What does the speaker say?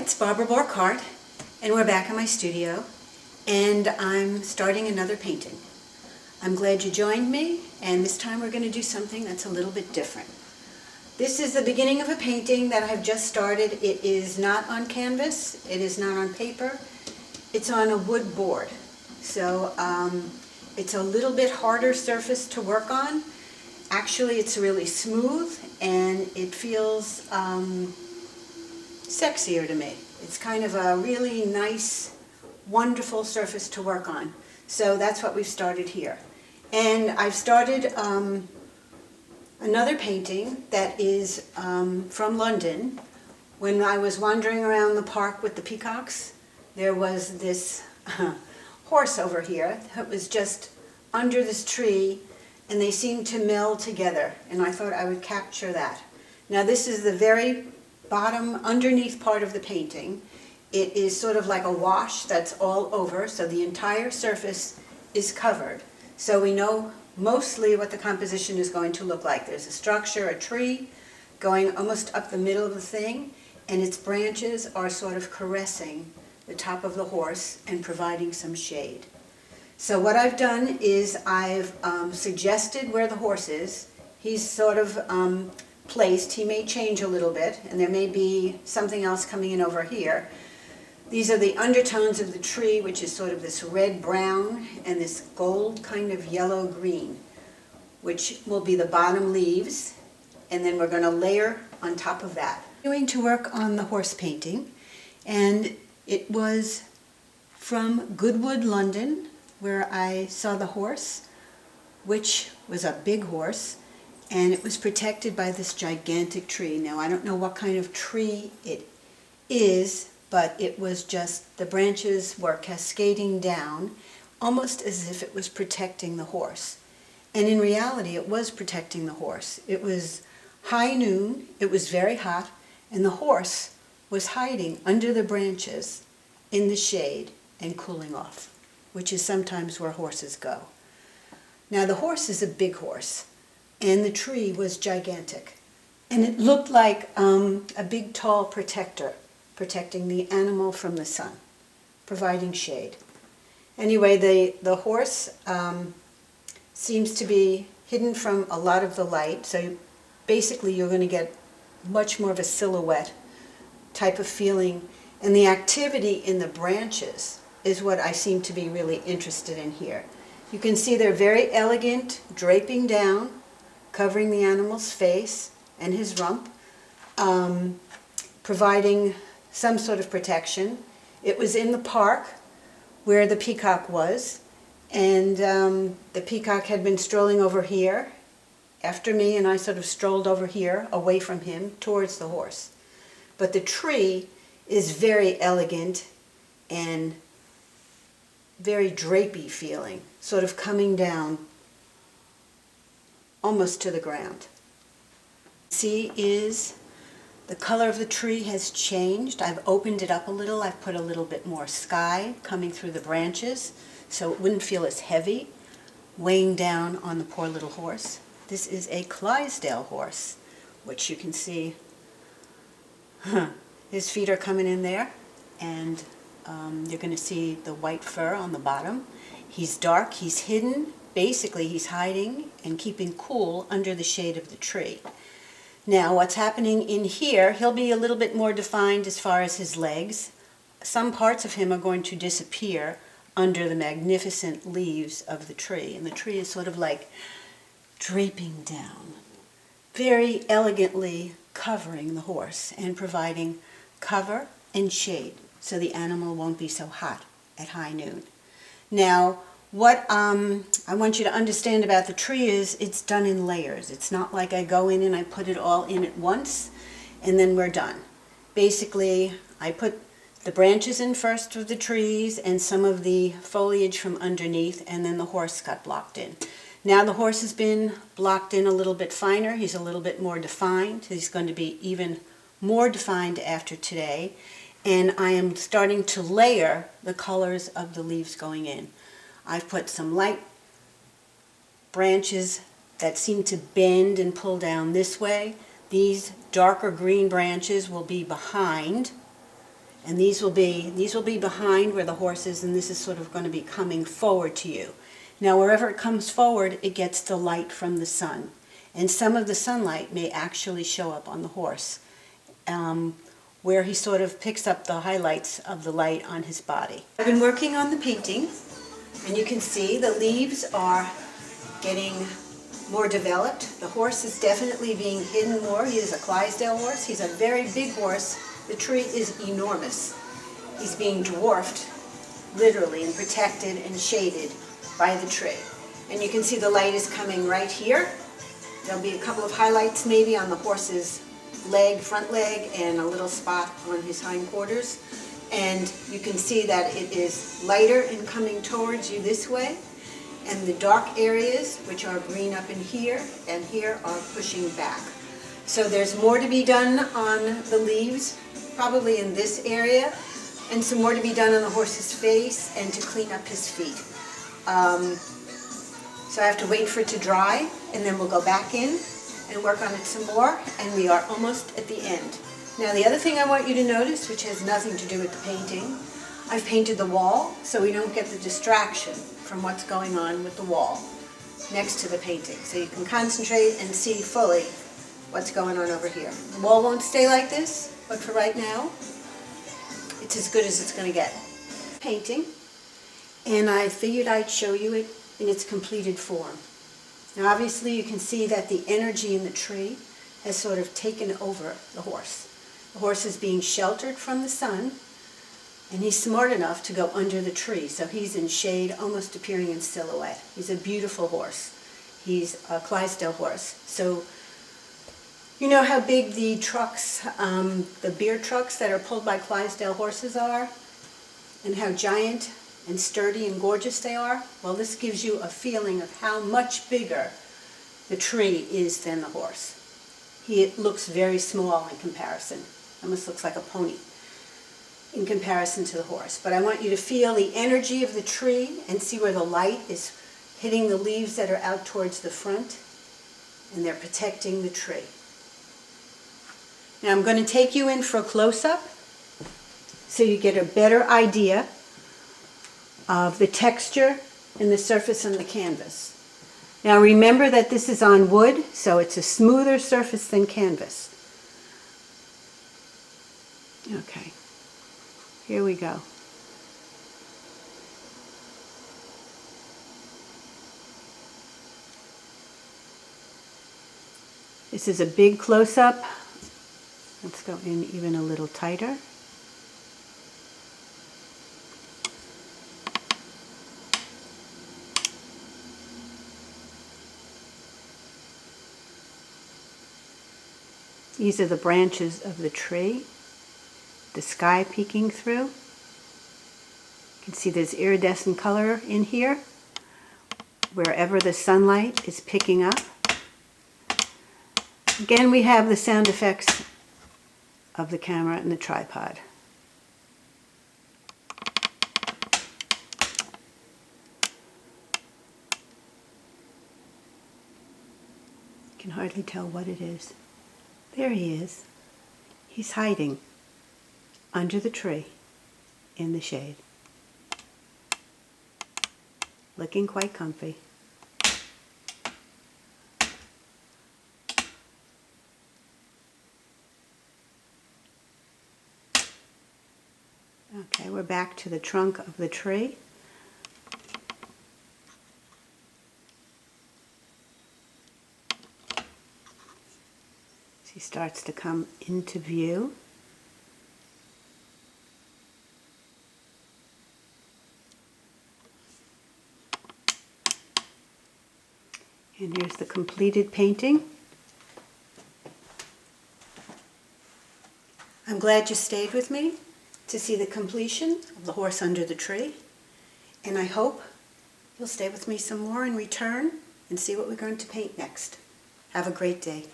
It's Barbara Borck-Hart, and we're back in my studio, and I'm starting another painting. I'm glad you joined me, and this time we're going to do something that's a little bit different. This is the beginning of a painting that I've just started. It is not on canvas, it is not on paper, it's on a wood board. So it's a little bit harder surface to work on. Actually, it's really smooth, and it feels sexier to me. It's kind of a really nice, wonderful surface to work on. So that's what we've started here. And I've started another painting that is from London. When I was wandering around the park with the peacocks, there was this horse over here that was just under this tree, and they seemed to meld together, and I thought I would capture that. Now this is the very bottom, underneath part of the painting. It is sort of like a wash that's all over, so the entire surface is covered. So we know mostly what the composition is going to look like. There's a structure, a tree, going almost up the middle of the thing, and its branches are sort of caressing the top of the horse and providing some shade. So what I've done is I've suggested where the horse is. He's sort of placed. He may change a little bit, and there may be something else coming in over here. These are the undertones of the tree, which is sort of this red-brown and this gold kind of yellow-green, which will be the bottom leaves, and then we're going to layer on top of that. I'm going to work on the horse painting, and it was from Goodwood, London, where I saw the horse, which was a big horse, and it was protected by this gigantic tree. Now, I don't know what kind of tree it is, but it was just, the branches were cascading down, almost as if it was protecting the horse. And in reality, it was protecting the horse. It was high noon, it was very hot, and the horse was hiding under the branches in the shade and cooling off, which is sometimes where horses go. Now, the horse is a big horse, and the tree was gigantic. And it looked like a big, tall protector, protecting the animal from the sun, providing shade. Anyway, the horse seems to be hidden from a lot of the light, so basically you're going to get much more of a silhouette type of feeling. And the activity in the branches is what I seem to be really interested in here. You can see they're very elegant, draping down, covering the animal's face and his rump, providing some sort of protection. It was in the park where the peacock was, and the peacock had been strolling over here after me, and I sort of strolled over here away from him towards the horse. But the tree is very elegant and very drapey feeling, sort of coming down almost to the ground. See, is the color of the tree has changed. I've opened it up a little. I've put a little bit more sky coming through the branches so it wouldn't feel as heavy weighing down on the poor little horse. This is a Clydesdale horse, which you can see. His feet are coming in there, and you're going to see the white fur on the bottom. He's dark, he's hidden. Basically, he's hiding and keeping cool under the shade of the tree. Now, what's happening in here, he'll be a little bit more defined as far as his legs. Some parts of him are going to disappear under the magnificent leaves of the tree, and the tree is sort of like draping down, very elegantly covering the horse and providing cover and shade so the animal won't be so hot at high noon. Now, what I want you to understand about the tree is it's done in layers. It's not like I go in and I put it all in at once and then we're done. Basically, I put the branches in first of the trees and some of the foliage from underneath, and then the horse got blocked in. Now the horse has been blocked in a little bit finer. He's a little bit more defined. He's going to be even more defined after today. And I am starting to layer the colors of the leaves going in. I've put some light branches that seem to bend and pull down this way. These darker green branches will be behind, And these will be behind where the horse is, and this is sort of going to be coming forward to you. Now wherever it comes forward, it gets the light from the sun. And some of the sunlight may actually show up on the horse, where he sort of picks up the highlights of the light on his body. I've been working on the painting, and you can see the leaves are getting more developed. The horse is definitely being hidden more. He is a Clydesdale horse. He's a very big horse. The tree is enormous. He's being dwarfed, literally, and protected and shaded by the tree. And you can see the light is coming right here. There'll be a couple of highlights maybe on the horse's leg, front leg, and a little spot on his hindquarters. And you can see that it is lighter and coming towards you this way. And the dark areas, which are green up in here and here, are pushing back. So there's more to be done on the leaves, probably in this area, and some more to be done on the horse's face and to clean up his feet. So I have to wait for it to dry, and then we'll go back in and work on it some more, and we are almost at the end. Now the other thing I want you to notice, which has nothing to do with the painting, I've painted the wall so we don't get the distraction from what's going on with the wall next to the painting. So you can concentrate and see fully what's going on over here. The wall won't stay like this, but for right now, it's as good as it's going to get. Painting, and I figured I'd show you it in its completed form. Now obviously you can see that the energy in the tree has sort of taken over the horse. The horse is being sheltered from the sun, and he's smart enough to go under the tree, so he's in shade, almost appearing in silhouette. He's a beautiful horse. He's a Clydesdale horse. So you know how big the trucks, the beer trucks that are pulled by Clydesdale horses are, and how giant and sturdy and gorgeous they are? Well, this gives you a feeling of how much bigger the tree is than the horse. He looks very small in comparison. Almost looks like a pony in comparison to the horse. But I want you to feel the energy of the tree and see where the light is hitting the leaves that are out towards the front, and they're protecting the tree. Now I'm going to take you in for a close-up so you get a better idea of the texture and the surface on the canvas. Now remember that this is on wood, so it's a smoother surface than canvas. Okay, here we go. This is a big close-up. Let's go in even a little tighter. These are the branches of the tree, the sky peeking through. You can see there's iridescent color in here, wherever the sunlight is picking up. Again, we have the sound effects of the camera and the tripod. You can hardly tell what it is. There he is. He's hiding under the tree in the shade, looking quite comfy. Okay, we're back to the trunk of the tree. He starts to come into view. And here's the completed painting. I'm glad you stayed with me to see the completion of the horse under the tree. And I hope you'll stay with me some more and return and see what we're going to paint next. Have a great day.